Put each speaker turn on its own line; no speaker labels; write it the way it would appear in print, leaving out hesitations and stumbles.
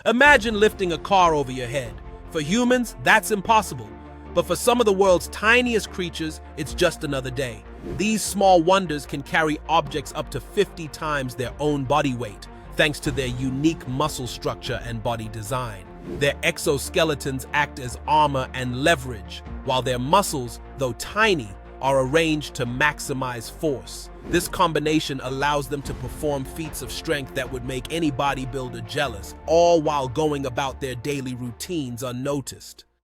Imagine lifting a car over your head. For humans, that's impossible. But for some of the world's tiniest creatures, it's just another day. These small wonders can carry objects up to 50 times their own body weight, thanks to their unique muscle structure and body design. Their exoskeletons act as armor and leverage, while their muscles, though tiny, are arranged to maximize force. This combination allows them to perform feats of strength that would make any bodybuilder jealous, all while going about their daily routines unnoticed.